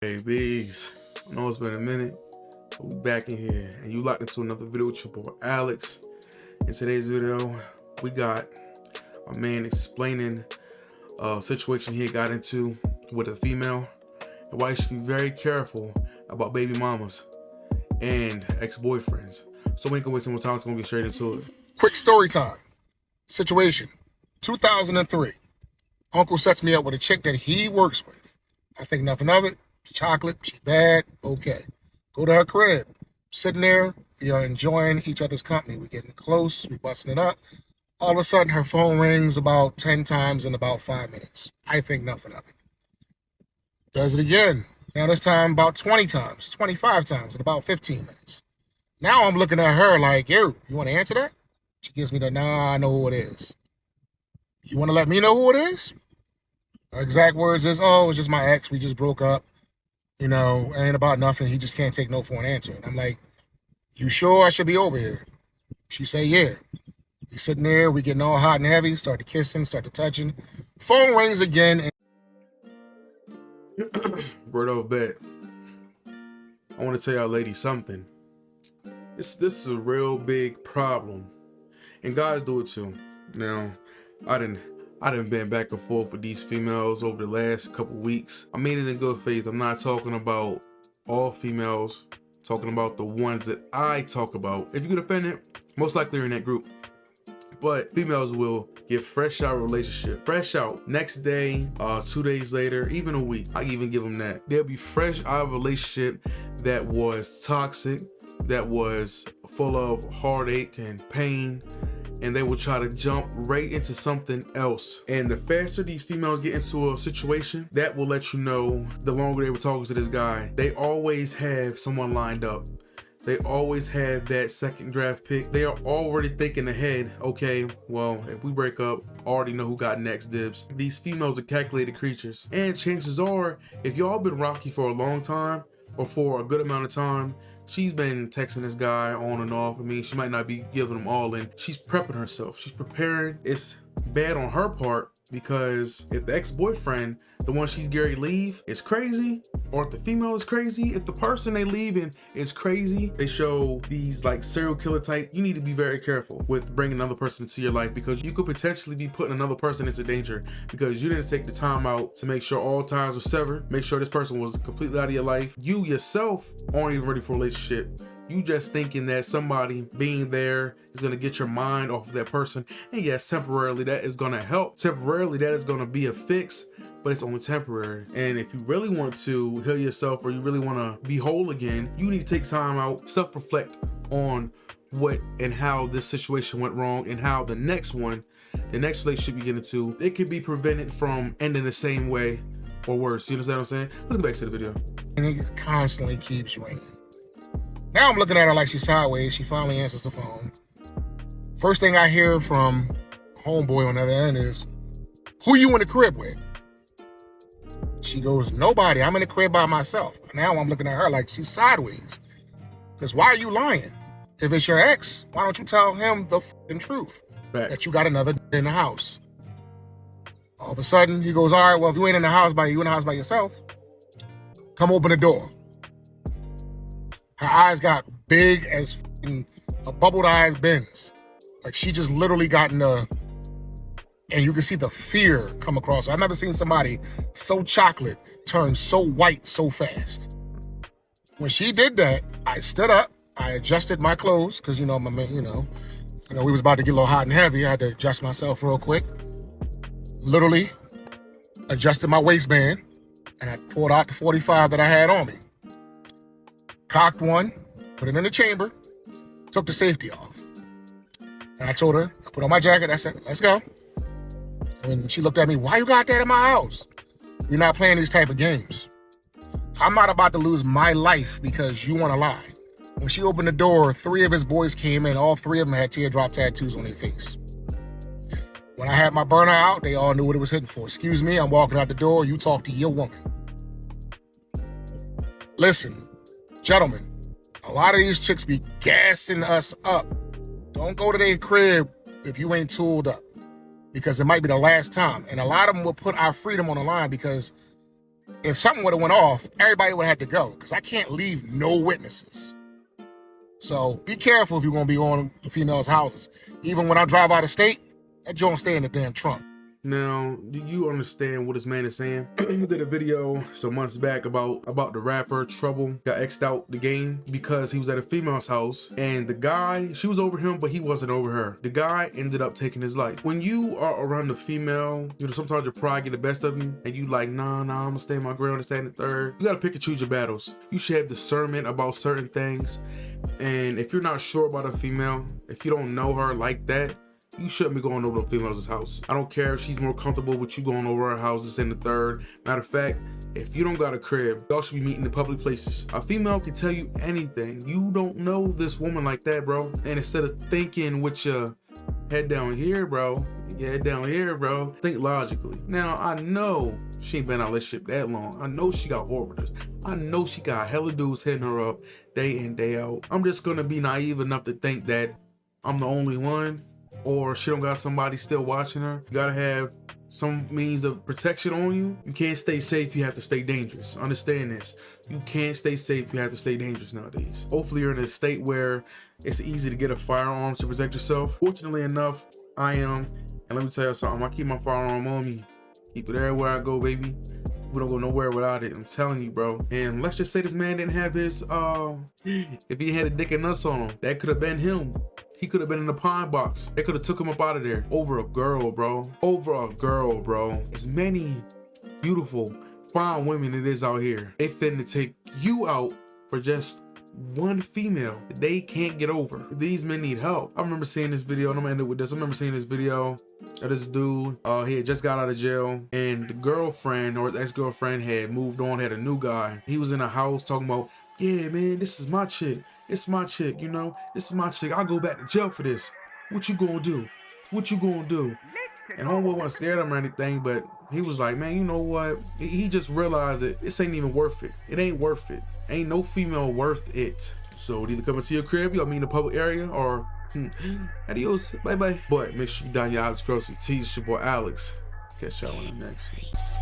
Hey B's, I know it's been a minute, but we back in here and you locked into another video with your boy Alex. In today's video, we got a man explaining a situation he got into with a female and why you should be very careful about baby mamas and ex-boyfriends. So we ain't gonna waste some more time, it's gonna get straight into it. Quick story time. Situation. 2003. Uncle sets me up with a chick that he works with. I think nothing of it. Chocolate, she bad, okay. Go to her crib. Sitting there, we are enjoying each other's company. We're getting close, we busting it up. All of a sudden, her phone rings about 10 times in about 5 minutes. I think nothing of it. Does it again. Now this time about 20 times, 25 times in about 15 minutes. Now I'm looking at her like, yo, you want to answer that? She gives me the, nah, I know who it is. You want to let me know who it is? Her exact words is, oh, it's just my ex. We just broke up. You know, ain't about nothing. He just can't take no for an answer. And I'm like, you sure I should be over here? She say, yeah. We sitting there, we getting all hot and heavy, start to kissing, start to touching. Phone rings again. Word over bed. I want to tell y'all ladies something. This is a real big problem. And guys do it too. Now, I didn't been back and forth with these females over the last couple weeks. I mean it in good faith. I'm not talking about all females, talking about the ones that I talk about. If you get offended, most likely you're in that group. But females will get fresh out of relationship. Fresh out. Next day, 2 days later, even a week. I even give them that. They'll be fresh out of a relationship that was toxic, that was full of heartache and pain, and they will try to jump right into something else. And the faster these females get into a situation, that will let you know the longer they were talking to this guy. They always have someone lined up. They always have that second draft pick. They are already thinking ahead. Okay, well, if we break up, I already know who got next dibs. These females are calculated creatures. And chances are, if y'all been rocky for a long time or for a good amount of time, she's been texting this guy on and off. I mean, she might not be giving him all in. She's prepping herself. She's preparing. It's bad on her part because if the ex-boyfriend, the one she's Gary leave, is crazy, or if the female is crazy, if the person they leaving is crazy, they show these like serial killer type, you need to be very careful with bringing another person into your life because you could potentially be putting another person into danger because you didn't take the time out to make sure all ties were severed, make sure this person was completely out of your life. You yourself aren't even ready for a relationship. You just thinking that somebody being there is gonna get your mind off of that person. And yes, temporarily that is gonna help. Temporarily that is gonna be a fix, but it's only temporary. And if you really want to heal yourself or you really wanna be whole again, you need to take time out, self-reflect on what and how this situation went wrong and how the next relationship you get into, it could be prevented from ending the same way or worse. You understand what I'm saying? Let's go back to the video. And it constantly keeps ringing. Now I'm looking at her like she's sideways. She finally answers the phone. First thing I hear from homeboy on the other end is, who you in the crib with? She goes, nobody. I'm in the crib by myself. Now I'm looking at her like she's sideways. Because why are you lying? If it's your ex, why don't you tell him the f***ing truth? That you got another in the house. All of a sudden, he goes, all right, well, if you ain't in the house by yourself, come open the door. Her eyes got big as a bubbled eyes Benz. Like she just literally got in and you can see the fear come across her. I've never seen somebody so chocolate turn so white so fast. When she did that, I stood up, I adjusted my clothes, because we was about to get a little hot and heavy. I had to adjust myself real quick. Literally adjusted my waistband, and I pulled out the 45 that I had on me. Cocked one, put it in the chamber, took the safety off. And I told her, I put on my jacket, I said, let's go. And she looked at me, why you got that in my house? We're not playing these type of games. I'm not about to lose my life because you want to lie. When she opened the door, 3 of his boys came in. All 3 of them had teardrop tattoos on their face. When I had my burner out, they all knew what it was hitting for. Excuse me, I'm walking out the door. You talk to your woman. Listen, gentlemen, a lot of these chicks be gassing us up. Don't go to their crib if you ain't tooled up, because it might be the last time. And a lot of them will put our freedom on the line because if something would have went off, everybody would have had to go because I can't leave no witnesses. So be careful if you're going to be on the females' houses. Even when I drive out of state, that joint stay in the damn trunk. Now, do you understand what this man is saying? He did a video some months back about the rapper Trouble got X'd out the game because he was at a female's house and the guy, she was over him, but he wasn't over her. The guy ended up taking his life. When you are around the female, you know, sometimes your pride get the best of you and you like, nah, I'm gonna stay my ground and stay in the third. You gotta pick and choose your battles. You should have discernment about certain things. And if you're not sure about a female, if you don't know her like that, you shouldn't be going over to a female's house. I don't care if she's more comfortable with you going over her house just in the third. Matter of fact, if you don't got a crib, y'all should be meeting in public places. A female can tell you anything. You don't know this woman like that, bro. And instead of thinking with your head down here, bro, think logically. Now, I know she ain't been out of relationship that long. I know she got orbiters. I know she got hella dudes hitting her up day in, day out. I'm just gonna be naive enough to think that I'm the only one, or she don't got somebody still watching her. You gotta have some means of protection on you. You can't stay safe, you have to stay dangerous. Understand this. You can't stay safe, you have to stay dangerous nowadays. Hopefully you're in a state where it's easy to get a firearm to protect yourself. Fortunately enough, I am. And let me tell you something, I keep my firearm on me. Keep it everywhere I go, baby. We don't go nowhere without it. I'm telling you, bro. And let's just say this man didn't have his, if he had a dick and nuts on him, that could have been him. He could have been in the pine box. They could have took him up out of there. Over a girl, bro. Over a girl, bro. As many beautiful, fine women it is out here. They finna take you out for just one female that they can't get over. These men need help. I remember seeing this video, and I'm gonna end it with this. I remember seeing this video of this dude. He had just got out of jail, and the girlfriend or his ex-girlfriend had moved on, had a new guy. He was in a house talking about, yeah, man, this is my chick. It's my chick, you know? This is my chick. I'll go back to jail for this. What you gonna do? What you gonna do? And homeboy wasn't scared of him or anything, but he was like, man, you know what? He just realized that this ain't even worth it. It ain't worth it. Ain't no female worth it. So either come into your crib, y'all meet in a public area, or adios, bye-bye. But make sure you down your eyes, grocery teas. It's your boy Alex. Catch y'all on the next one.